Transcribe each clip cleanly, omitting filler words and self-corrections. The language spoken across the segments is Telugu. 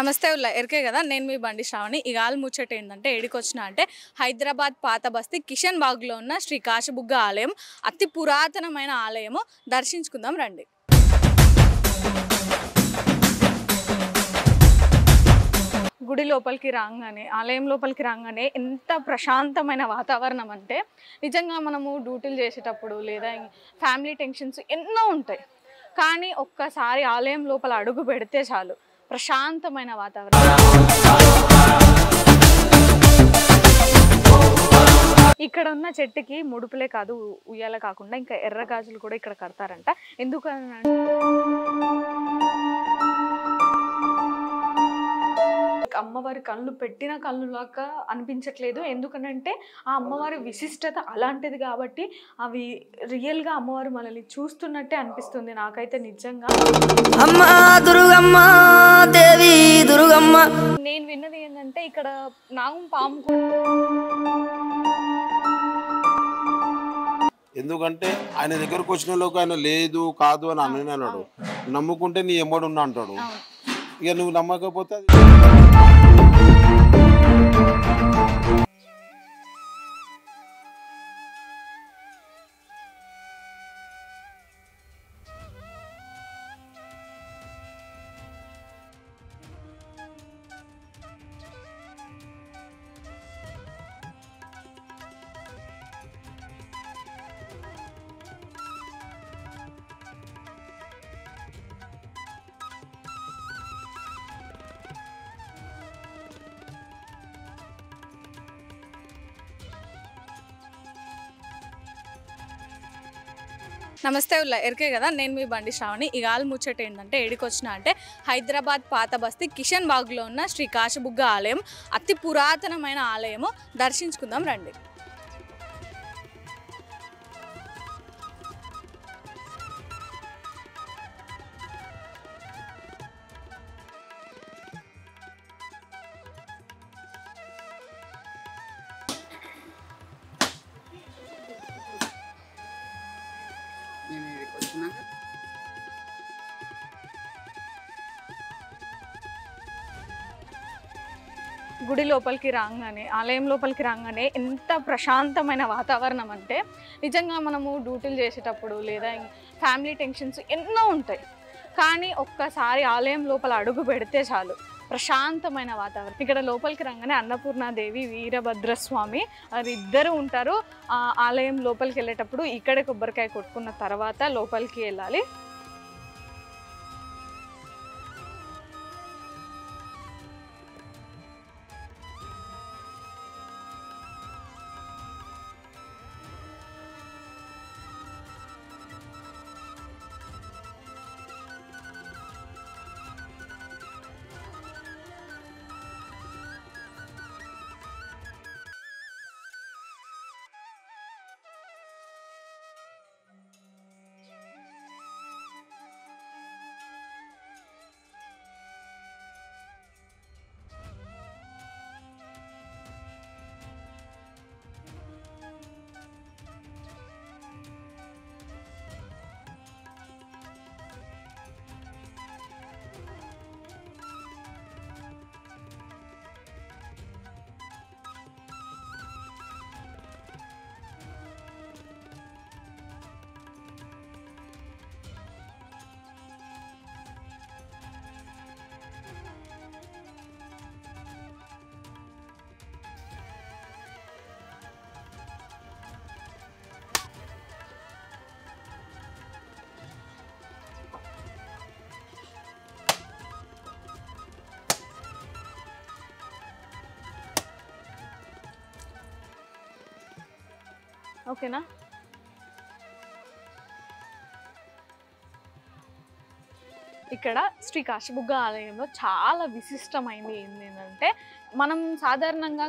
నమస్తే ఎరికే కదా నేను మీ బండి శ్రావణి. ఈ గాలి ముచ్చట ఏంటంటే ఏడికొచ్చినా అంటే హైదరాబాద్ పాత బస్తీ కిషన్ బాగ్లో ఉన్న శ్రీ కాశబుగ్గ ఆలయం, అతి పురాతనమైన ఆలయము. దర్శించుకుందాం రండి. గుడి లోపలికి రాగానే, ఆలయం లోపలికి రాగానే ఎంత ప్రశాంతమైన వాతావరణం అంటే, నిజంగా మనము డ్యూటీలు చేసేటప్పుడు లేదా ఫ్యామిలీ టెన్షన్స్ ఎన్నో ఉంటాయి, కానీ ఒక్కసారి ఆలయం లోపల అడుగు పెడితే చాలు ప్రశాంతమైన వాతావరణం. ఇక్కడ ఉన్న చెట్టుకి ముడుపులే కాదు, ఉయ్యాల కాకుండా ఇంకా ఎర్ర గాజులు కూడా ఇక్కడ కడతారంట. ఎందుకని అమ్మవారి కళ్ళు పెట్టిన కళ్ళులాగా అనిపించట్లేదు. ఎందుకనంటే ఆ అమ్మవారి విశిష్టత అలాంటిది కాబట్టి అవి రియల్గా అమ్మవారు మనల్ని చూస్తున్నట్టే అనిపిస్తుంది నాకైతే నిజంగా. నేను విన్నది ఏంటంటే ఇక్కడ నాగం పాము, ఎందుకంటే ఆయన దగ్గరకు వచ్చిన లోకి ఆయన లేదు కాదు అని అన్నాడు. నమ్ముకుంటే నీ ఎమ్మడు ఉన్నా అంటాడు. ఇక నువ్వు నమ్మకపోతే నమస్తే ఎరికే కదా నేను మీ బండి శ్రావణి. ఈ గాలి ముచ్చట ఏంటంటే ఏడికొచ్చినా అంటే హైదరాబాద్ పాత బస్తీ కిషన్ బాగ్లో ఉన్న శ్రీ కాశబుగ్గ ఆలయం, అతి పురాతనమైన ఆలయము. దర్శించుకుందాం రండి. గుడి లోపలికి రాగానే, ఆలయం లోపలికి రాగానే ఎంత ప్రశాంతమైన వాతావరణం అంటే, నిజంగా మనము డ్యూటీలు చేసేటప్పుడు లేదా ఫ్యామిలీ టెన్షన్స్ ఎన్నో ఉంటాయి, కానీ ఒక్కసారి ఆలయం లోపల అడుగు పెడితే చాలు ప్రశాంతమైన వాతావరణం. ఇక్కడ లోపలికి రాగానే అన్నపూర్ణాదేవి, వీరభద్రస్వామి వారిద్దరూ ఉంటారు. ఆలయం లోపలికి వెళ్ళేటప్పుడు ఇక్కడే కొబ్బరికాయ కొట్టుకున్న తర్వాత లోపలికి వెళ్ళాలి. ఓకేనా? ఇక్కడ శ్రీ కాశబుగ్గ ఆలయంలో చాలా విశిష్టమైనది ఏంటంటే, మనం సాధారణంగా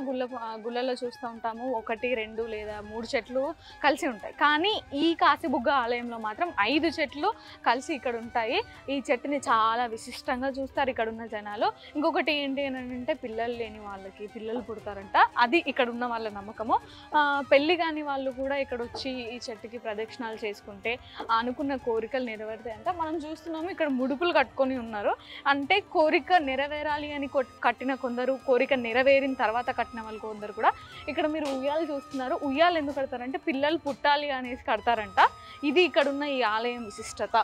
గుళ్ళలో చూస్తూ ఉంటాము 1, 2 లేదా 3 చెట్లు కలిసి ఉంటాయి, కానీ ఈ కాశబుగ్గ ఆలయంలో మాత్రం 5 చెట్లు కలిసి ఇక్కడ ఉంటాయి. ఈ చెట్టుని చాలా విశిష్టంగా చూస్తారు ఇక్కడ ఉన్న జనాలు. ఇంకొకటి ఏంటి అని అంటే, పిల్లలు లేని వాళ్ళకి పిల్లలు పుడతారంట, అది ఇక్కడ ఉన్న వాళ్ళ నమ్మకము. పెళ్ళి కాని వాళ్ళు కూడా ఇక్కడ వచ్చి ఈ చెట్టుకి ప్రదక్షిణాలు చేసుకుంటే అనుకున్న కోరికలు నెరవేరుతాయంట. మనం చూస్తున్నాము ఇక్కడ ముడుపులు చెప్పులు కట్టుకొని ఉన్నారు. అంటే కోరిక నెరవేరాలి అని కట్టిన కొందరు, కోరిక నెరవేరిన తర్వాత కట్టిన వాళ్ళు కొందరు కూడా. ఇక్కడ మీరు ఉయ్యాలు చూస్తున్నారు. ఉయ్యాలు ఎందుకు కడతారంటే పిల్లలు పుట్టాలి అనేసి కడతారంట. ఇది ఇక్కడున్న ఈ ఆలయం విశిష్టత.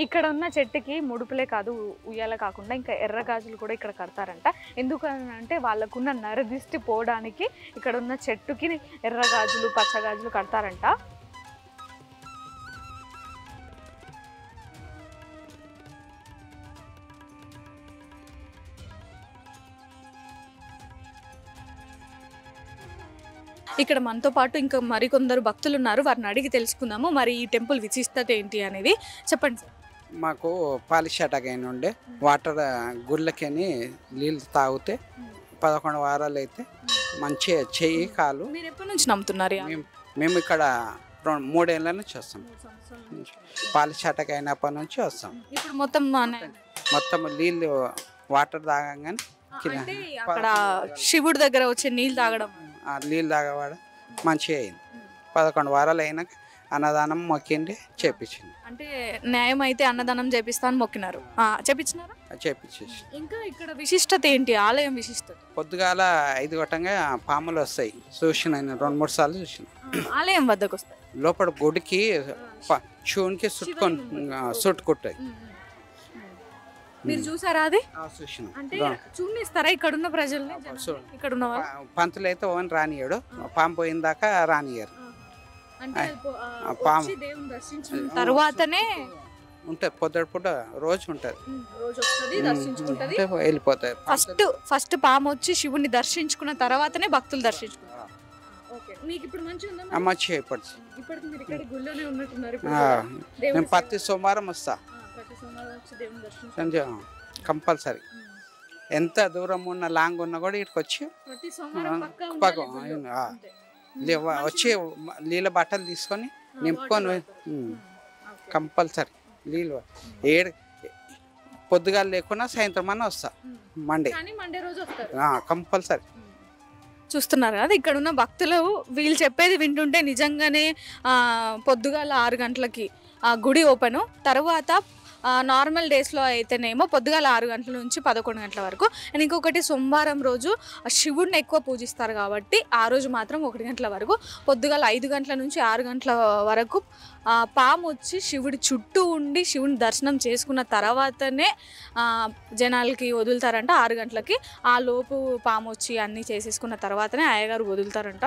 ఇక్కడ ఉన్న చెట్టుకి ముడుపులే కాదు, ఉయ్యాల కాకుండా ఇంకా ఎర్ర గాజులు కూడా ఇక్కడ కడతారంట. ఎందుకంటే వాళ్ళకున్న నరదిష్టి పోవడానికి ఇక్కడ ఉన్న చెట్టుకి ఎర్ర గాజులు, పచ్చ గాజులు కడతారంట. ఇక్కడ మనతో పాటు ఇంకా మరికొందరు భక్తులు ఉన్నారు. వారిని అడిగి తెలుసుకుందాము మరి ఈ టెంపుల్ విశిష్టత ఏంటి అనేది. చెప్పండి సార్. మాకు పాలిషాటకైనా ఉండే వాటర్ గుళ్ళకని నీళ్ళు తాగితే 11 వారాలు అయితే మంచిగా చెయ్యి కాలు. మీరు ఎప్పటి నుంచి నమ్ముతున్నారు? మేము ఇక్కడ 3 ఏళ్ళ నుంచి వస్తాం. పాలిషాటక అయినప్పటి నుంచి వస్తాం. ఇప్పుడు మొత్తం నీళ్ళు వాటర్ తాగంగానే అక్కడ శివుడి దగ్గర వచ్చే నీళ్ళు తాగడం, నీళ్ళు తాగవాడ మంచిగా అయింది. 11 వారాలు అయినాక అన్నదానం మొక్కిండి చేపించింది. అంటే న్యాయం అయితే అన్నదానం చేపిస్తాను మొక్కినారు, చేపించినారా? చేపించేసి. ఇంకా ఇక్కడ విశిష్టత ఏంటి? ఆలయం విశిష్టత పొద్దుగాల 5 గంటగా పాములు వస్తాయి. చూసిన 2-3 సార్లు చూసిన. ఆలయం వద్దకు వస్తాయి. లోపల గుడికి శివునికి చుట్టుకుంటాయి. మీరు చూసారా అది? చూసిన. అంటే చూనిస్తారా ఇక్కడ ఉన్న ప్రజల్ని? ఇక్కడ ఉన్న పంతులు అయితే ఓన్ రానియాడు, పాము పోయిన దాకా రానియారు. పాము తర్వాతనే ఉంటుంది, పొద్దుపూట రోజు ఉంటుంది, వెళ్ళిపోతారు. ఫస్ట్ పాము వచ్చి శివుని దర్శించుకున్న తర్వాతనే భక్తులు దర్శించుకుంటారు. మంచిగా నేను ప్రతి సోమవారం వస్తా కంపల్సరీ. ఎంత దూరం ఉన్న లాంగ్ ఉన్నా కూడా ఇక్కడికి వచ్చి వచ్చి నీళ్ళ బట్టలు తీసుకొని నింపుకొని కంపల్సరీ నీళ్ళు పొద్దుగాల లేకున్నా సాయంత్రం అన్న వస్తా. Monday compulsory. చూస్తున్నారు కదా ఇక్కడ ఉన్న భక్తులు వీళ్ళు చెప్పేది వింటుంటే నిజంగానే పొద్దుగాల 6 గంటలకి గుడి ఓపెను. తర్వాత నార్మల్ డేస్లో అయితేనేమో పొద్దుగాల 6 గంటల నుంచి 11 గంటల వరకు. అండ్ ఇంకొకటి సోమవారం రోజు శివుడిని ఎక్కువ పూజిస్తారు కాబట్టి ఆ రోజు మాత్రం 1 గంటల వరకు. పొద్దుగాల 5 గంటల నుంచి 6 గంటల వరకు పాము వచ్చి శివుడి చుట్టూ ఉండి శివుని దర్శనం చేసుకున్న తర్వాతనే జనాలకి వదులుతారంట 6 గంటలకి. ఆ లోపు పాము వచ్చి అన్నీ చేసేసుకున్న తర్వాతనే అయ్యగారు వదులుతారంట.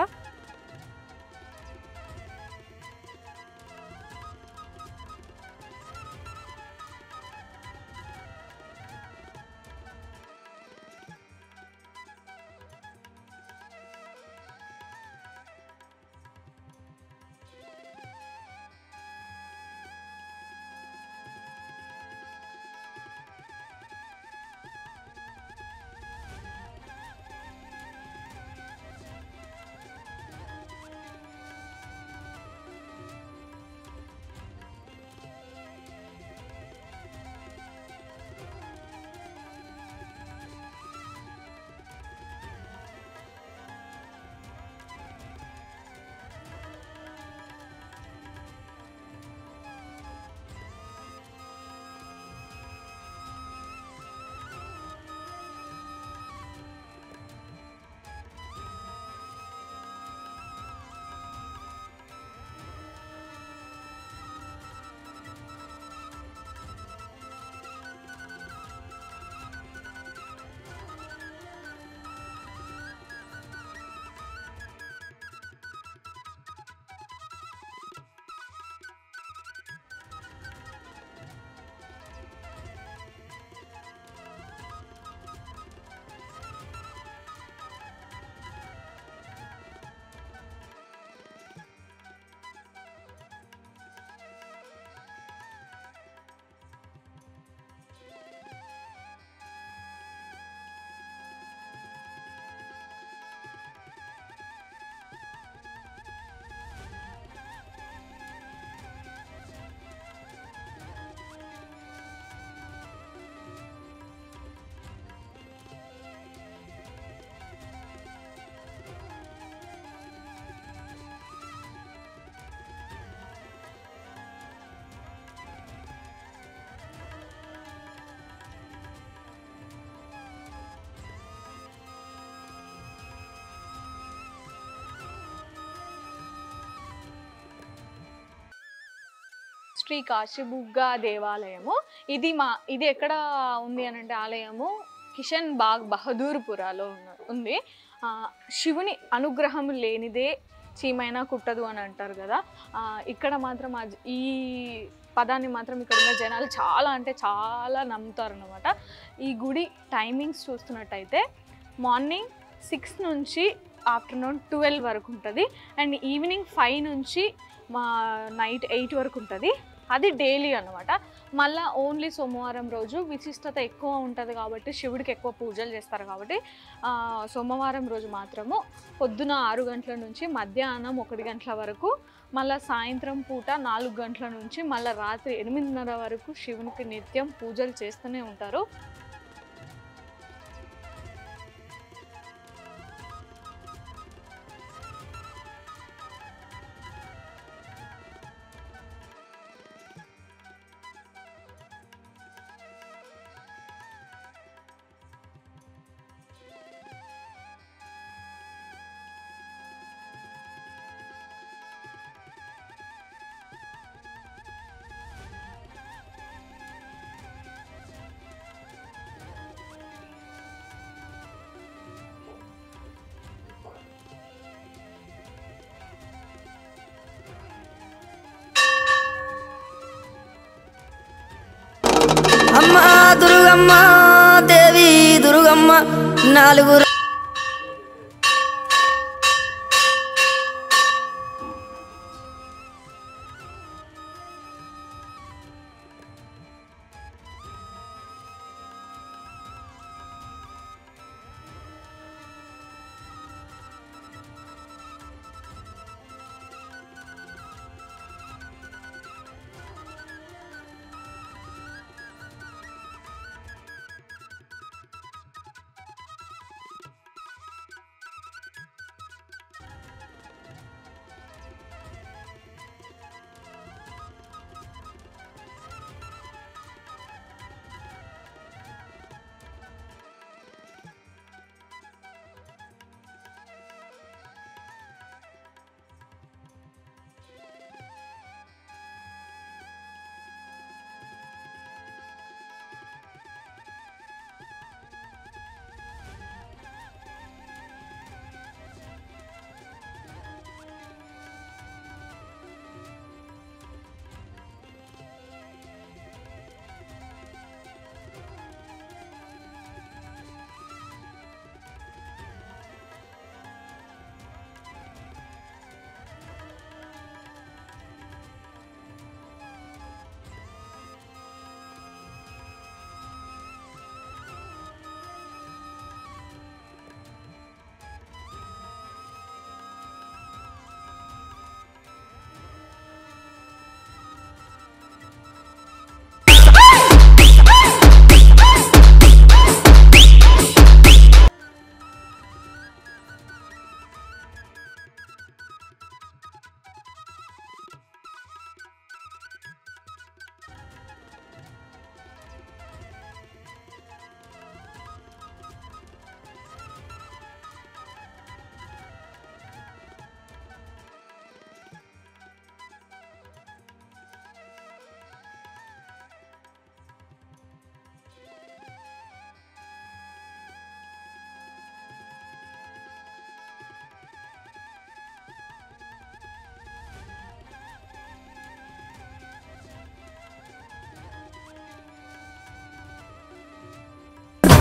శ్రీ కాశీబుగ్గ దేవాలయము. ఇది ఎక్కడ ఉంది అని అంటే ఆలయము కిషన్ బాగ్ బహదూర్పురాలో ఉంది. శివుని అనుగ్రహం లేనిదే చీమైనా కుట్టదు అని అంటారు కదా. ఇక్కడ మాత్రం ఈ పదాన్ని మాత్రం ఇక్కడ ఉన్న జనాలు చాలా అంటే చాలా నమ్ముతారు అన్నమాట. ఈ గుడి టైమింగ్స్ చూస్తున్నట్టయితే మార్నింగ్ 6 నుంచి ఆఫ్టర్నూన్ 12 వరకు ఉంటుంది. అండ్ ఈవినింగ్ 5 నుంచి నైట్ 8 వరకు ఉంటుంది. అది డైలీ అన్నమాట. మళ్ళీ ఓన్లీ సోమవారం రోజు విశిష్టత ఎక్కువ ఉంటుంది కాబట్టి శివుడికి ఎక్కువ పూజలు చేస్తారు కాబట్టి సోమవారం రోజు మాత్రము పొద్దున 6 గంటల నుంచి మధ్యాహ్నం 1 గంటల వరకు, మళ్ళీ సాయంత్రం పూట 4 గంటల నుంచి మళ్ళీ రాత్రి 8:30 వరకు శివునికి నిత్యం పూజలు చేస్తూనే ఉంటారు. అమ్మ దుర్గమ్మ దేవి దుర్గమ్మ నాలుగురు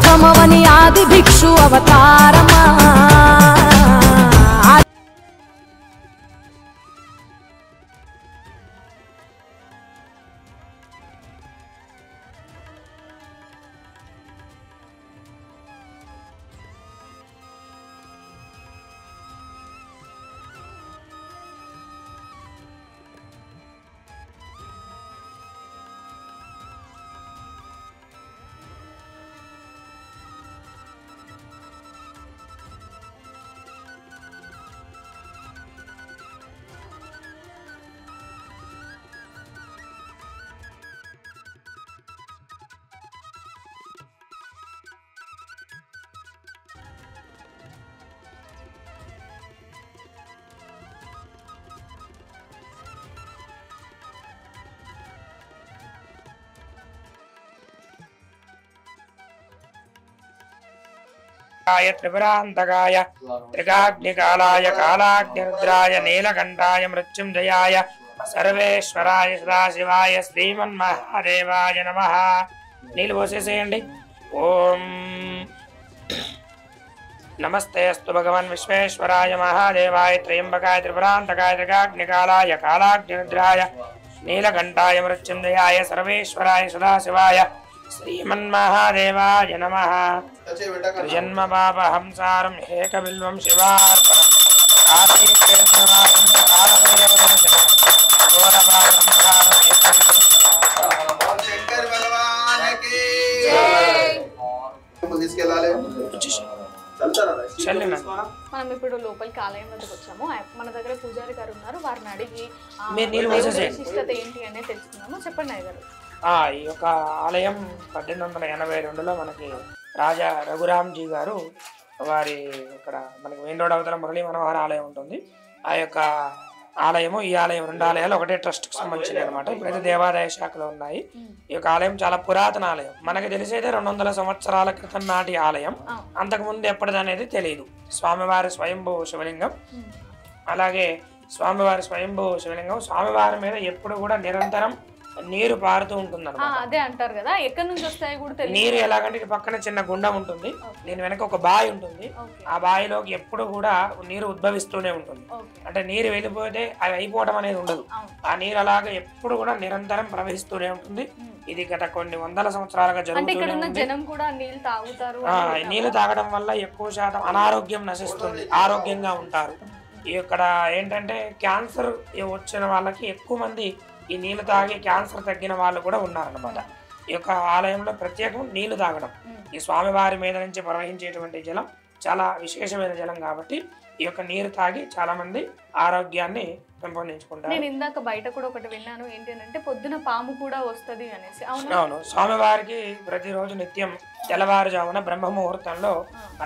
సమవని ఆది భిక్షు అవతారమా త్రిపురాంతకాయ త్రికాగ్నికాలాయ కాలాగ్నిరుద్రాయ నీలకంఠాయ మృత్యుంజయాయ సర్వేశ్వరాయ సదాశివాయ శ్రీమన్మహాదేవాయ నమః. నీళ్ళు పోసేసేయండి. ఓం నమస్తే అస్తు భగవన్ విశ్వేశ్వరాయ మహాదేవాయ త్రయంబకాయ త్రిపురాంతకాయ త్రికాగ్నికాలాయ కాలాగ్నిరుద్రాయ నీలకంఠాయ మృత్యుంజయాయ సర్వేశ్వరాయ సదాశివాయ శ్రీమన్మహాదేవాయ నమః. జన్మ పాపహంసారం ఏకబిల్వం శివార్పణం మనం ఇప్పుడు లోపలికి ఆలయం వద్దకు వచ్చాము. మన దగ్గర పూజారి గారు ఉన్నారు, వారిని అడిగి విశిష్టత ఏంటి అనేది తెలుసుకున్నాము. చెప్పండి అయ్య గారు. ఈ యొక్క ఆలయం 1882లో మనకి రాజా రఘురామ్జీ గారు వారి ఇక్కడ మనకి మెయిన్ రోడ్ అవతల మురళీ మనోహర్ ఆలయం ఉంటుంది. ఆ యొక్క ఆలయము ఈ ఆలయం 2 ఆలయాలు ఒకటే ట్రస్ట్కి సంబంధించినవి అనమాట. ఇప్పుడైతే దేవాదాయ శాఖలో ఉన్నాయి. ఈ యొక్క ఆలయం చాలా పురాతన ఆలయం. మనకి తెలిసైతే 200 సంవత్సరాల క్రితం నాటి ఆలయం. అంతకుముందు ఎప్పటిదనేది తెలియదు. స్వామివారి స్వయంభూ శివలింగం, అలాగే స్వామివారి స్వయంభూ శివలింగం. స్వామివారి మీద ఎప్పుడు కూడా నిరంతరం నీరు పారుతూ ఉంటుంది అన్నమాట. అదే అంటారు కదా, ఎక్కడి నుంచి వస్తాయి కూడా తెలియదు. నీరు ఎలాగంటే ఇటు పక్కన చిన్న గుండం ఉంటుంది, దీని వెనక ఒక బావి ఉంటుంది. ఆ బావిలోకి ఎప్పుడు కూడా నీరు ఉద్భవిస్తూనే ఉంటుంది. అంటే నీరు వెళ్ళిపోతే అది అయిపోవడం అనేది ఉండదు. ఆ నీరు అలాగే ఎప్పుడు కూడా నిరంతరం ప్రవహిస్తూనే ఉంటుంది. ఇది గత కొన్ని వందల సంవత్సరాలుగా జరుగుతూనే ఉంది. నీళ్లు తాగడం వల్ల ఎక్కువ శాతం అనారోగ్యం నశిస్తుంది, ఆరోగ్యంగా ఉంటారు. ఇక్కడ ఏంటంటే క్యాన్సర్ వచ్చిన వాళ్ళకి ఎక్కువ మంది ఈ నీళ్లు తాగి క్యాన్సర్ తగ్గిన వాళ్ళు కూడా ఉన్నారన్నమాట. ఈ యొక్క ఆలయంలో ప్రత్యేకం నీళ్లు తాగడం. ఈ స్వామివారి మీద నుంచి ప్రవహించేటువంటి జలం చాలా విశేషమైన జలం కాబట్టి ఈ యొక్క నీరు తాగి చాలా మంది ఆరోగ్యాన్ని పెంపొందించుకుంటారు. నేను ఇందాక బయట కూడా ఒకటి విన్నాను, ఏంటంటే పొద్దున పాము కూడా వస్తుంది అనేసి. అవును, స్వామివారికి ప్రతిరోజు నిత్యం తెల్లవారుజామున బ్రహ్మ ముహూర్తంలో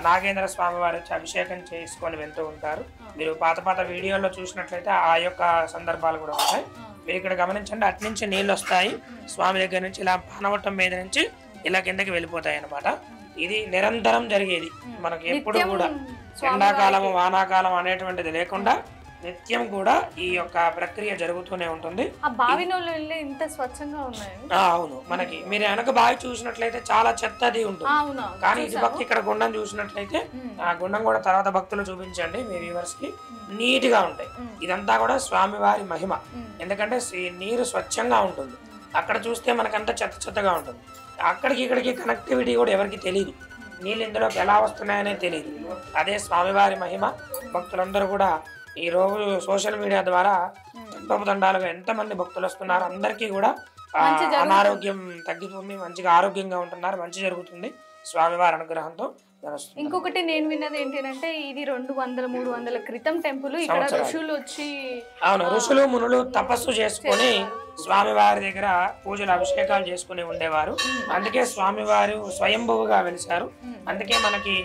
నాగేంద్ర స్వామివారి వచ్చి అభిషేకం చేసుకొని వెళ్తూ ఉంటారు. మీరు పాత వీడియోలో చూసినట్లయితే ఆ యొక్క సందర్భాలు కూడా ఉంటాయి. మీరు ఇక్కడ గమనించండి, అట్నుంచి నీళ్ళు వస్తాయి స్వామి దగ్గర నుంచి, ఇలా పానవట్టం మీద నుంచి ఇలా కిందకి వెళ్ళిపోతాయి అన్నమాట. ఇది నిరంతరం జరిగేది. మనకి ఎప్పుడు కూడా ఎండాకాలము వానాకాలం అనేటువంటిది లేకుండా నిత్యం కూడా ఈ యొక్క ప్రక్రియ జరుగుతూనే ఉంటుంది. అవును, మనకి మీరు వెనక బావి చూసినట్లయితే చాలా చెత్తది ఉంటుంది, కానీ ఇటు పక్క ఇక్కడ గుండం చూసినట్లయితే ఆ గుండం కూడా తర్వాత భక్తులు చూపించండి మీ వ్యూవర్స్ కి, నీట్ గా ఉంటాయి. ఇదంతా కూడా స్వామివారి మహిమ. ఎందుకంటే నీరు స్వచ్ఛంగా ఉంటుంది. అక్కడ చూస్తే మనకంతా చెత్తగా ఉంటుంది. అక్కడికి ఇక్కడికి కనెక్టివిటీ కూడా ఎవరికి తెలియదు, నీళ్ళు ఇందులోకి ఎలా వస్తున్నాయనే తెలియదు. అదే స్వామివారి మహిమ. భక్తులందరూ కూడా ఈ రోజు సోషల్ మీడియా ద్వారా తండోపతండాలుగా ఎంతమంది భక్తులు వస్తున్నారు, అందరికీ కూడా అనారోగ్యం తగ్గిపోతుంది, మంచిగా ఆరోగ్యంగా ఉంటున్నారు, మంచి జరుగుతుంది స్వామివారి అనుగ్రహంతో. ఇంకొకటి నేను విన్నది ఏంటంటే ఇది 200-300 క్రితం టెంపుల్. ఇక్కడ ఋషులు వచ్చి, అవును, ఋషులు మునులు తపస్సు చేసుకుని స్వామివారి దగ్గర పూజలు అభిషేకాలు చేసుకుని ఉండేవారు. అందుకే స్వామివారు స్వయంభువుగా వెలిశారు. అందుకే మనకి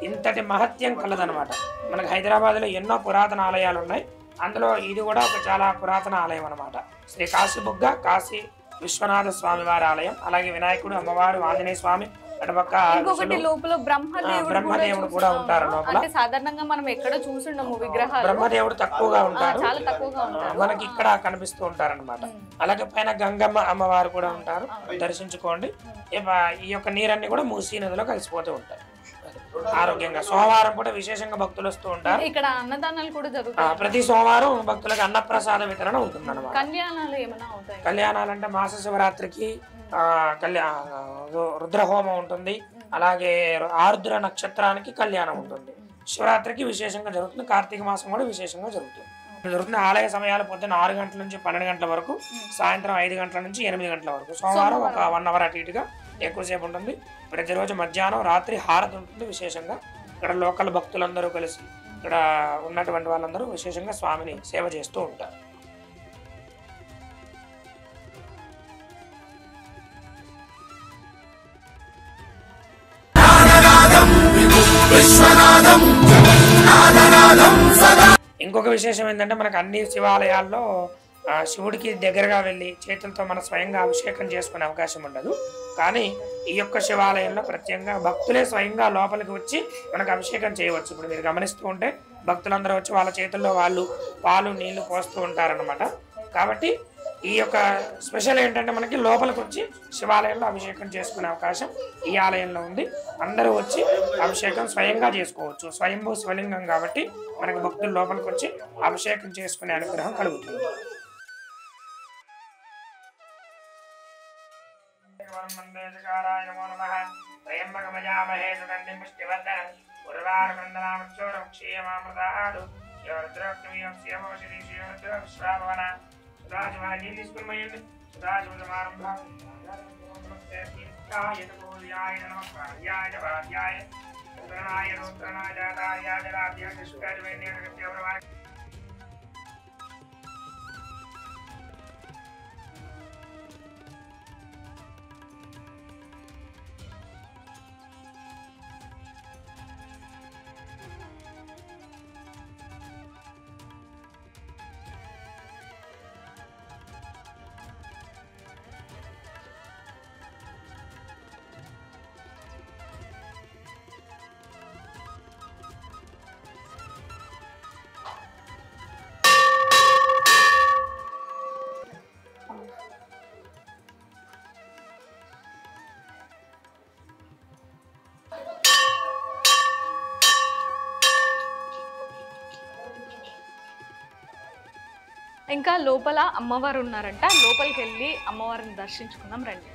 ఇంతటి మహత్యం కలదనమాట. మనకి హైదరాబాద్ లో ఎన్నో పురాతన ఆలయాలు ఉన్నాయి, అందులో ఇది కూడా ఒక చాలా పురాతన ఆలయం అనమాట. శ్రీ కాశీబుగ్గ కాశీ విశ్వనాథ స్వామివారి ఆలయం, అలాగే వినాయకుడు, అమ్మవారు, ఆంజనేయ స్వామి, లోపల బ్రహ్మదేవుడు కూడా ఉంటారు. లోపల సాధారణంగా మనం ఎక్కడ చూసుండము విగ్రహాలు, బ్రహ్మదేవుడు తక్కువగా ఉంటారు, చాలా తక్కువగా ఉంటారు, మనకి ఇక్కడ కనిపిస్తూ ఉంటారు అనమాట. అలాగే పైన గంగమ్మ అమ్మవారు కూడా ఉంటారు, దర్శించుకోండి. ఈ యొక్క నీరన్నీ కూడా మూసీ నదిలో కలిసిపోతూ ఉంటాయి ఆరోగ్యంగా. సోమవారం కూడా విశేషంగా భక్తులు వస్తూ ఉంటారు. ఇక్కడ అన్నదానాలు కూడా జరుగుతాయి. ప్రతి సోమవారం భక్తులకు అన్నప్రసాద వితరణ ఉంటుంది అనమాట. కళ్యాణాలు ఏమైనా అవుతాయి? కళ్యాణాలు అంటే మాస శివరాత్రికి రుద్రహోమం ఉంటుంది, అలాగే ఆరుద్ర నక్షత్రానికి కళ్యాణం ఉంటుంది, శివరాత్రికి విశేషంగా జరుగుతుంది, కార్తీక మాసం కూడా విశేషంగా జరుగుతుంది. ఆలయ సమయాలు పొద్దున్న 6 గంటల నుంచి 12 గంటల వరకు, సాయంత్రం 5 గంటల నుంచి 8 గంటల వరకు. సోమవారం ఒక 1 అవర్ అటు ఇటుగా ఎక్కువసేపు ఉంటుంది. ప్రతిరోజు మధ్యాహ్నం రాత్రి హారతి ఉంటుంది విశేషంగా. ఇక్కడ లోకల్ భక్తులందరూ కలిసి ఇక్కడ ఉన్నటువంటి వాళ్ళందరూ విశేషంగా స్వామిని సేవ చేస్తూ ఉంటారు. ఇంకొక విశేషం ఏంటంటే మనకు అన్ని శివాలయాల్లో శివుడికి దగ్గరగా వెళ్ళి చేతులతో మనం స్వయంగా అభిషేకం చేసుకునే అవకాశం ఉండదు. కానీ ఈ యొక్క శివాలయంలో ప్రత్యేకంగా భక్తులే స్వయంగా లోపలికి వచ్చి మనకు అభిషేకం చేయవచ్చు. ఇప్పుడు మీరు గమనిస్తూ ఉంటే భక్తులందరూ వచ్చి వాళ్ళ చేతుల్లో వాళ్ళు పాలు నీళ్లు పోస్తూ ఉంటారనమాట. కాబట్టి ఈ యొక్క స్పెషల్ ఏంటంటే మనకి లోపలికి వచ్చి శివాలయంలో అభిషేకం చేసుకునే అవకాశం ఈ ఆలయంలో ఉంది. అందరూ వచ్చి అభిషేకం స్వయంగా చేసుకోవచ్చు. స్వయంభూ శివలింగం కాబట్టి మనకి భక్తులు లోపలికి వచ్చి అభిషేకం చేసుకునే అనుగ్రహం కలుగుతుంది. ఇంకా లోపల అమ్మవారు ఉన్నారంట, లోపలికి వెళ్ళి అమ్మవారిని దర్శించుకుందాం రండి.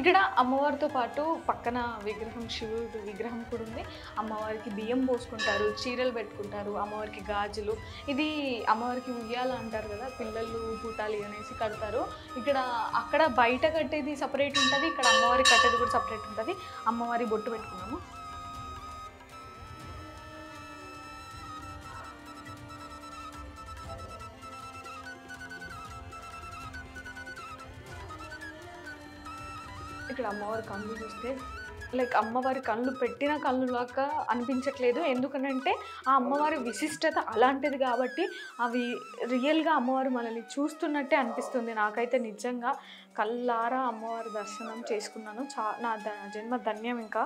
ఇక్కడ అమ్మవారితో పాటు పక్కన విగ్రహం, శివుడు విగ్రహం కూడా ఉంది. అమ్మవారికి బియ్యం పోసుకుంటారు, చీరలు పెట్టుకుంటారు, అమ్మవారికి గాజులు. ఇది అమ్మవారికి ఉయ్యాల అంటారు కదా, పిల్లలు పుట్టాలి అనేసి కడతారు. ఇక్కడ అక్కడ బయట కట్టేది సపరేట్ ఉంటుంది, ఇక్కడ అమ్మవారికి కట్టేది కూడా సపరేట్ ఉంటుంది. అమ్మవారి బొట్టు పెట్టుకున్నాము. ఇక్కడ అమ్మవారి కళ్ళు చూస్తే లైక్ అమ్మవారి కళ్ళు పెట్టిన కళ్ళులాగా అనిపించట్లేదు. ఎందుకనంటే ఆ అమ్మవారి విశిష్టత అలాంటిది కాబట్టి అవి రియల్గా అమ్మవారు మనల్ని చూస్తున్నట్టే అనిపిస్తుంది. నాకైతే నిజంగా కళ్ళారా అమ్మవారి దర్శనం చేసుకున్నాను. నా జన్మ ధన్యం. ఇంకా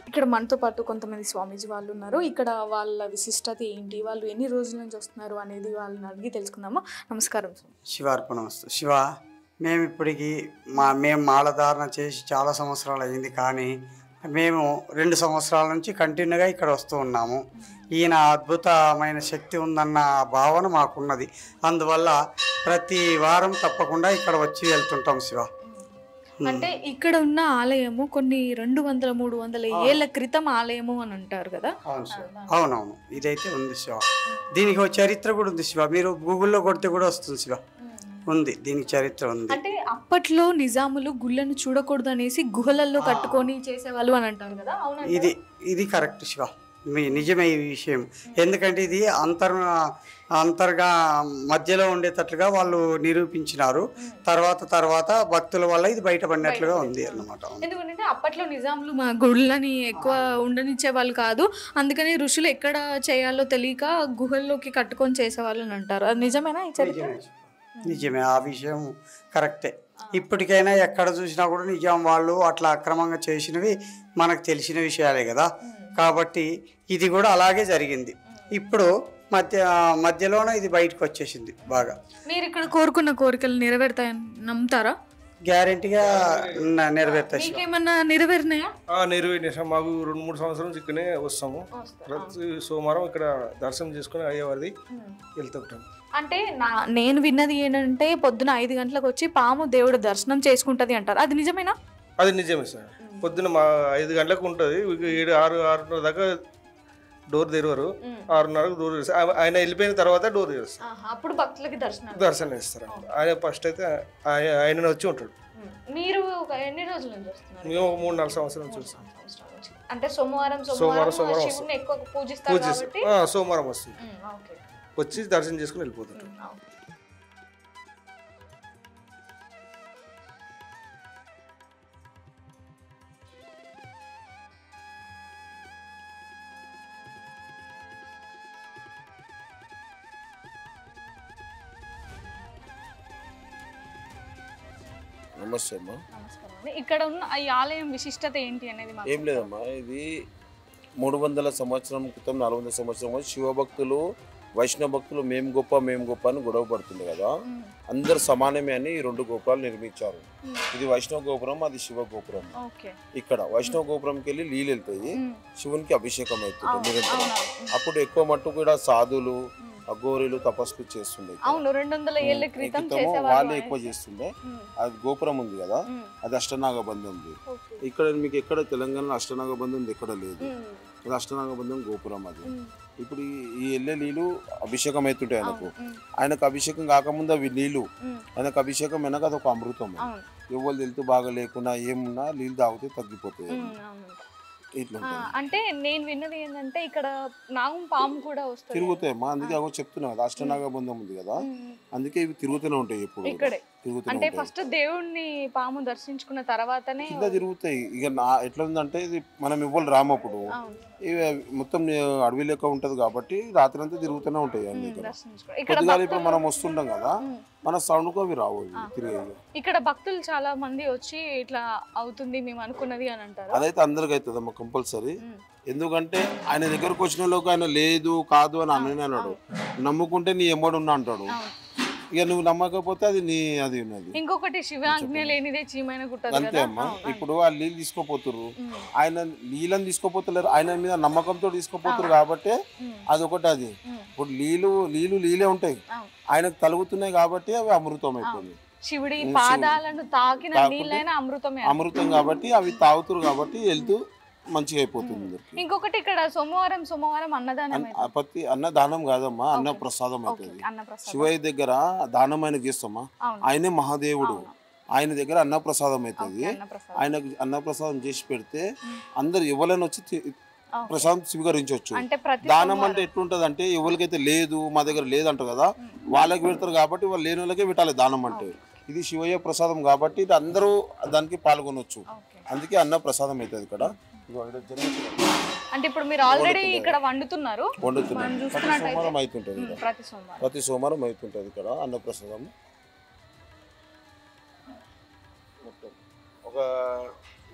ఇక్కడ మనతో పాటు కొంతమంది స్వామీజీ వాళ్ళు ఉన్నారు. ఇక్కడ వాళ్ళ విశిష్టత ఏంటి, వాళ్ళు ఎన్ని రోజుల నుంచి వస్తున్నారు అనేది వాళ్ళని అడిగి తెలుసుకుందాము. నమస్కారం. శివార్పణమస్తు. శివ, మేము ఇప్పటికి మేము మాలధారణ చేసి చాలా సంవత్సరాలు అయింది, కానీ మేము 2 సంవత్సరాల నుంచి కంటిన్యూగా ఇక్కడ వస్తూ ఉన్నాము. ఈయన అద్భుతమైన శక్తి ఉందన్న భావన మాకున్నది. అందువల్ల ప్రతి వారం తప్పకుండా ఇక్కడ వచ్చి వెళ్తుంటాం. శివ, అంటే ఇక్కడ ఉన్న ఆలయము కొన్ని 200-300 ఏళ్ల క్రితం ఆలయము అని అంటారు కదా. అవును శివ, అవునవును, ఇదైతే ఉంది శివ. దీనికి ఒక చరిత్ర కూడా ఉంది శివ. మీరు గూగుల్లో కొడితే కూడా వస్తుంది శివ. ఉంది, దీనికి చరిత్ర ఉంది. అంటే అప్పట్లో నిజాములు గుళ్ళను చూడకూడదు అనేసి గుహలలో కట్టుకొని చేసేవాళ్ళు అని అంటారు కదా. ఇది కరెక్ట్ శివ, నిజమే ఈ విషయం. ఎందుకంటే ఇది అంతర్గా మధ్యలో ఉండేటట్లుగా వాళ్ళు నిరూపించినారు. తర్వాత భక్తుల వల్ల ఇది బయటపడినట్లుగా ఉంది అన్నమాట. ఎందుకంటే అప్పట్లో నిజాములు మా గుళ్ళని ఎక్కువ ఉండనిచ్చే వాళ్ళు కాదు, అందుకని ఋషులు ఎక్కడ చేయాలో తెలియక గుహల్లోకి కట్టుకొని చేసేవాళ్ళు అని అంటారు. అది నిజమేనా? నిజమే, ఆ విషయం కరెక్టే. ఇప్పటికైనా ఎక్కడ చూసినా కూడా నిజాం వాళ్ళు అట్లా అక్రమంగా చేసినవి మనకు తెలిసిన విషయాలే కదా. కాబట్టి ఇది కూడా అలాగే జరిగింది. ఇప్పుడు మధ్యలోనే ఇది బయటకు వచ్చేసింది బాగా. మీరు ఇక్కడ కోరుకున్న కోరికలు నెరవేరుతాయని నమ్ముతారా? గ్యారెంటీగా నెరవేరుతాయి. మీకేమన్నా నెరవేరినాయా? నెరవేరినాయి. మాకు 2-3 సంవత్సరాల నుంచి ఇక్కడనే వస్తాము. ప్రతి సోమవారం ఇక్కడ దర్శనం చేసుకుని అయ్యేవారిది వెళ్తుంటాం. అంటే నేను విన్నది ఏంటంటే పొద్దున 5 గంటలకు వచ్చి పాము దేవుడు దర్శనం చేసుకుంటది అంటారు, అది నిజమేనా? అది నిజమే సార్. పొద్దున 5 గంటలకు ఉంటుంది, 7-6 దాకా డోర్ తెరవరు. 6:30కు డోర్ తెరుస్తారు. ఆయన వెళ్ళిపోయిన తర్వాత డోర్ తెరుస్తారు. అప్పుడు భక్తులకి దర్శనం ఇస్తారు. ఆయన ఫస్ట్ అయితే ఆయన వచ్చి ఉంటాడు. మీరు ఎన్ని రోజుల నుంచి వస్తున్నారు? మేము 3-4 సంవత్సరాల నుంచి చూస్తాం. అంటే సోమవారం శివుని ఎక్కువ పూజిస్తారు కాబట్టి సోమవారం వస్తుంది, వచ్చి దర్శనం చేసుకుని వెళ్ళిపోతుంటాం. నమస్తే అమ్మా. ఇక్కడ ఉన్న ఈ ఆలయం విశిష్టత ఏంటి అనేది? ఏం లేదమ్మా, ఇది 300 సంవత్సరం క్రితం 400 సంవత్సరం శివభక్తులు వైష్ణవ భక్తులు మేము గొప్ప అని గొడవ పడుతుంది కదా, అందరు సమానమే అని 2 గోపురాలు నిర్మించారు. ఇది వైష్ణవ గోపురం, అది శివ గోపురం. ఇక్కడ వైష్ణవ గోపురంకి వెళ్ళి నీళ్ళు వెళ్తాయి, శివునికి అభిషేకం అవుతుంది నిరంతరం. అప్పుడు ఎక్కువ మట్టు కూడా సాధులు అఘోరీలు తపస్సు చేస్తుండే, 200 ఏళ్ల క్రితం వాళ్ళు ఎక్కువ చేస్తుండే. అది గోపురం ఉంది కదా, అది అష్టనాగబంధం ఉంది. ఇక్కడ మీకు ఎక్కడ తెలంగాణలో అష్టనాగబంధం ఎక్కడ లేదు, అది అష్టనాగబంధం గోపురం. అది ఇప్పుడు ఈ వెళ్ళే నీళ్ళు అభిషేకం అవుతుంటాయి ఆయనకు అభిషేకం కాకముందు అవి నీళ్ళు, ఆయనకు అభిషేకం వెనక అది ఒక అమృతం. ఎవరు వెళ్తూ బాగా లేకున్నా ఏమున్నా నీళ్ళు తాగితే తగ్గిపోతాయి. అంటే నేను విన్నది ఏంటంటే ఇక్కడ నాగం పాము కూడా వస్తుంది, తిరుగుతాయమ్మా. అందుకే అవి చెప్తున్నా కదా, అష్టనాగబంధం ఉంది కదా, అందుకే ఇవి తిరుగుతూనే ఉంటాయి ఎప్పుడు. ఇక్కడే అంటే ఫస్ట్ దేవుణ్ణి పాము దర్శించుకున్న తర్వాతనే కింద తిరుగుతాయి. ఇక ఎట్లా ఉందంటే ఇది మనం ఇవ్వాలి రామప్పుడు ఇవి మొత్తం అడవి లెక్క ఉంటది కాబట్టి రాత్రి అంతా తిరుగుతూనే ఉంటాయి అన్ని. పొద్దుగాల ఇప్పుడు మనం వస్తుంటాం కదా, మన సౌండ్ కు అవి రావు తిరిగి. ఇక్కడ భక్తులు చాలా మంది వచ్చి ఇట్లా అవుతుంది మేము అనుకున్నది అని అంటారు. అదైతే అందరికి అవుతుంది అమ్మ కంపల్సరీ. ఎందుకంటే ఆయన దగ్గరకు వచ్చిన లోకి ఆయన లేదు కాదు అని అన్నాడు, నమ్ముకుంటే నీ ఎమ్మడు ఉన్నా అంటాడు. ఇక నువ్వు నమ్మకపోతే అది నీ అది ఉన్నది. ఇంకొకటి శివాజ్ఞ లేనిదే చీమైన గుట్టదు అంతే అమ్మా. ఇప్పుడు ఆ నీళ్ళు తీసుకోపోతుర్రు, ఆయన నీళ్ళని తీసుకోపోతలేరు, ఆయన మీద నమ్మకంతో తీసుకోపోతురు కాబట్టి అదొకటి. అది ఇప్పుడు నీళ్ళే ఉంటాయి, ఆయనకు తలుగుతున్నాయి కాబట్టి అవి అమృతం అయిపోయింది. శివుడి పాదాలను తాకిన నీళ్ళైనా అమృతం కాబట్టి అవి తాగుతురు కాబట్టి వెళ్తూ మంచిగా అయిపోతుంది. ఇంకొకటి ఇక్కడ సోమవారం అన్నదానం, ప్రతి అన్నదానం కాదమ్మా, అన్న ప్రసాదం అవుతుంది. శివయ్య దగ్గర దానం ఆయన చేస్తామా, ఆయనే మహాదేవుడు, ఆయన దగ్గర అన్న ప్రసాదం అవుతుంది. ఆయనకు అన్న ప్రసాదం చేసి పెడితే అందరు ఎవరైనా వచ్చి ప్రసాదం స్వీకరించవచ్చు. దానం అంటే ఎట్లుంటది అంటే ఎవరికైతే లేదు మా దగ్గర లేదంటారు కదా, వాళ్ళకి పెడతారు కాబట్టి వాళ్ళు లేని వాళ్ళకే పెట్టాలి దానం అంటే. ఇది శివయ్య ప్రసాదం కాబట్టి అందరూ దానికి పాల్గొనవచ్చు, అందుకే అన్న ప్రసాదం అవుతుంది ఇక్కడ. అంటే ఇప్పుడు మీరు ఆల్రెడీ ఇక్కడ వండుతున్నారు, ప్రతి సోమవారం అవుతుంటది ఇక్కడ అన్నప్రసాదం. ఒక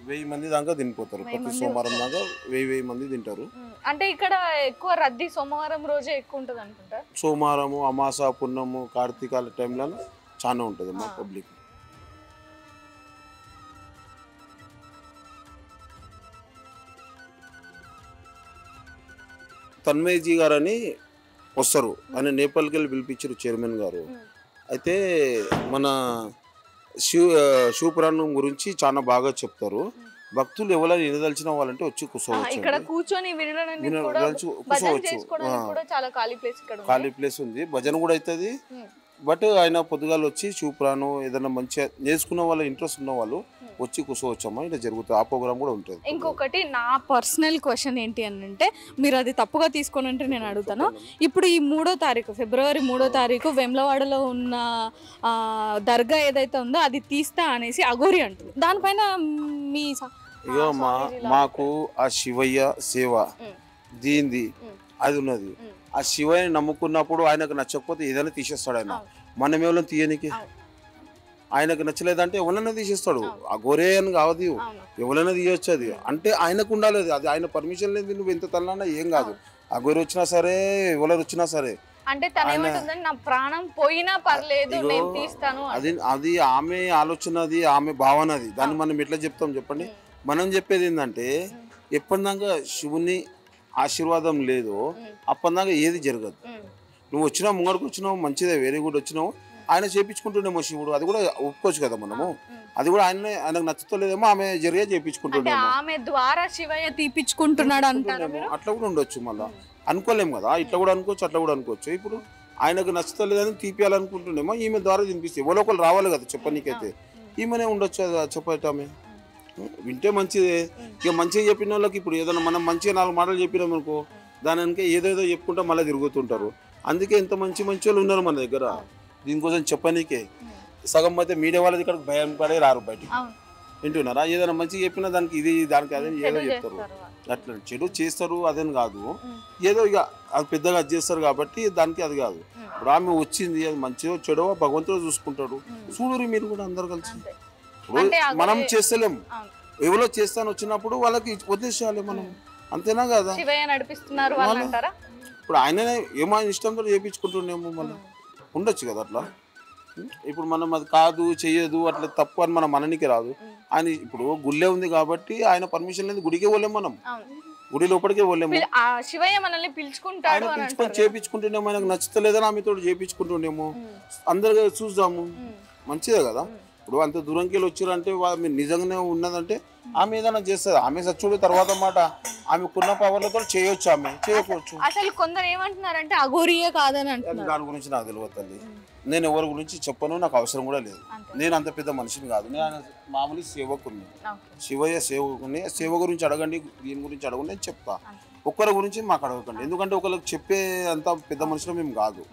1000 మంది దాకా తినిపోతారు ప్రతి సోమవారం దాకా, 1000 మంది తింటారు. అంటే ఇక్కడ ఎక్కువ రద్దీ సోమవారం రోజే ఎక్కువ ఉంటది అనుకుంటా. సోమవారము, అమాస, పున్నము, కార్తీకాల టైంలో చాలా ఉంటుంది మా పబ్లిక్. తన్మయ్యజీ గారు అని వస్తారు, ఆయన నేపాల్కి వెళ్ళి పిలిపించారు చైర్మన్ గారు. అయితే మన శివపురాణం గురించి చాలా బాగా చెప్తారు. భక్తులు ఎవరైనా వినదలిచిన వాళ్ళంటే వచ్చి కూర్చోవచ్చు, ఖాళీ ప్లేస్ ఉంది, భజన కూడా అవుతుంది. బట్ ఆయన పొద్దుగాల వచ్చి శివపురాణం ఏదైనా మంచిగా నేర్చుకున్న వాళ్ళు ఇంట్రెస్ట్ ఉన్న వాళ్ళు వచ్చి కూర్చోవచ్చమ్మా, ఇలా జరుగుతుంది. ఆ ప్రోగ్రామ్ కూడా ఉంటుంది. ఇంకొకటి నా పర్సనల్ క్వశ్చన్ ఏంటి అని అంటే, మీరు అది తప్పుగా తీసుకొని అంటే నేను అడుగుతాను. ఇప్పుడు ఈ 3వ తారీఖు ఫిబ్రవరి 3వ తారీఖు వేములవాడలో ఉన్న దర్గా ఏదైతే ఉందో అది తీస్తా అనేసి అఘోరి అంటుంది, దానిపైన మీ ఇక మాకు ఆ శివయ్య సేవ దీంది అది ఉన్నది. ఆ శివయ్యని నమ్ముకున్నప్పుడు ఆయనకు నచ్చకపోతే ఏదైనా తీసేస్తాడు ఆయన, మనం ఎవరైనా తీయనికి. ఆయనకు నచ్చలేదంటే ఎవరైనా తీసేస్తాడు, ఆ గోరే అని కావద్దు, ఎవరైనా తీయొచ్చు. అది అంటే ఆయనకు ఉండాలి, అది ఆయన పర్మిషన్ లేదు. నువ్వు ఎంత తల్లన్నా ఏం కాదు, అగోరి వచ్చినా సరే ఎవరు వచ్చినా సరే అంటే తను ఏమంటుందంటే నా ప్రాణం పోయినా పర్లేదు నేను తీస్తాను. అది ఆమె ఆలోచన, అది ఆమె భావన. అది దాన్ని మనం ఎట్లా చెప్తాం చెప్పండి? మనం చెప్పేది ఏంటంటే ఎప్పటిదాకా శివుని ఆశీర్వాదం లేదో అప్పటిదాకా ఏది జరగదు. నువ్వు వచ్చినావు, ముంగడికి వచ్చినావు, మంచిదే, వెరీ గుడ్ వచ్చినావు, ఆయన చేయించుకుంటుండేమో శివుడు, అది కూడా ఒప్పుకోవచ్చు కదా మనము. అది కూడా ఆయనకు నచ్చుతలేదేమో, ఆమె జరిగే చేయించుకుంటుండేమో, ఆమె ద్వారా శివయ్య తీపించుకుంటున్నాడు అంటారు. అట్లా కూడా ఉండొచ్చు. మళ్ళీ అనుకోలేము కదా, ఇట్లా కూడా అనుకోవచ్చు, అట్లా కూడా అనుకోవచ్చు. ఇప్పుడు ఆయనకు నచ్చుతలేదని తీపియాలనుకుంటుండేమో, ఈమె ద్వారా తినిపిస్తే ఎవరో ఒకరు రావాలి కదా చెప్పనీకైతే. ఈమెనే ఉండొచ్చు చెప్పట. ఆమె వింటే మంచిదే. ఇక మంచిగా చెప్పిన వాళ్ళకి ఇప్పుడు ఏదైనా మనం మంచిగా 4 మాటలు చెప్పినాం అనుకో, దానికి ఏదేదో చెప్పుకుంటా మళ్ళీ తిరుగుతుంటారు. అందుకే ఇంత మంచి వాళ్ళు ఉన్నారు మన దగ్గర దీనికోసం చెప్పనీకే. సగం అయితే మీడియా వాళ్ళది ఇక్కడ భయం పడే రారు బయటికి. వింటున్నారా? ఏదైనా మంచిగా చెప్పినా దానికి ఇది దానికి అదే ఏదో చెప్తారు. అట్లా చెడు చేస్తారు అదేని కాదు, ఏదో ఇక అది పెద్దగా అది చేస్తారు కాబట్టి దానికి అది కాదు. ఇప్పుడు ఆమె వచ్చింది, అది మంచిదో చెడో భగవంతుడు చూసుకుంటాడు. చూడరు మీరు కూడా అందరు కలిసి. మనం చేస్తలేము, ఎవరో చేస్తాను వచ్చినప్పుడు వాళ్ళకి వదిలేసేయాలి మనం, అంతేనా కదా? ఇప్పుడు ఆయననే ఏమో ఆయన ఇష్టంతో చేయించుకుంటుండేమో, మనం ఉండొచ్చు కదా అట్లా. ఇప్పుడు మనం అది కాదు చెయ్యదు అట్లా తప్పు అని మనం మననికి రాదు. ఆయన ఇప్పుడు గుళ్ళే ఉంది కాబట్టి ఆయన పర్మిషన్ లేదు, గుడికే పోలేము మనం, గుడి లోపలికే పోలేము. పిలుచుకొని చేయించుకుంటుండేమో, ఆయనకు నచ్చుతలేదని ఆమెతో చేయించుకుంటుండేమో. అందరు చూద్దాము, మంచిదే కదా. ఇప్పుడు అంత దూరంకి వెళ్ళి వచ్చారంటే మీరు నిజంగానే ఉన్నదంటే ఆమె ఏదైనా చేస్తుంది. ఆమె సచ్చుడు తర్వాత మాట ఆమెకున్న పవర్లతో చేయొచ్చు, ఆమె చేయకపోవచ్చు. అసలు కొందరు ఏమంటున్నారంటే అఘోరియే కాదని అంటున్నారు. దాని గురించి నాకు తెలియదు తల్లి, నేను ఎవరి గురించి చెప్పను, నాకు అవసరం కూడా లేదు. నేను అంత పెద్ద మనిషిని కాదు, నేను మామూలు సేవకుని, శివయ్య సేవకుని. సేవ గురించి అడగండి, దీని గురించి అడగండి, నేను చెప్తా. ఒక్కరి గురించి మాకు అడగకండి, ఎందుకంటే ఒకరికి చెప్పే అంత పెద్ద మనుషులు మేము కాదు.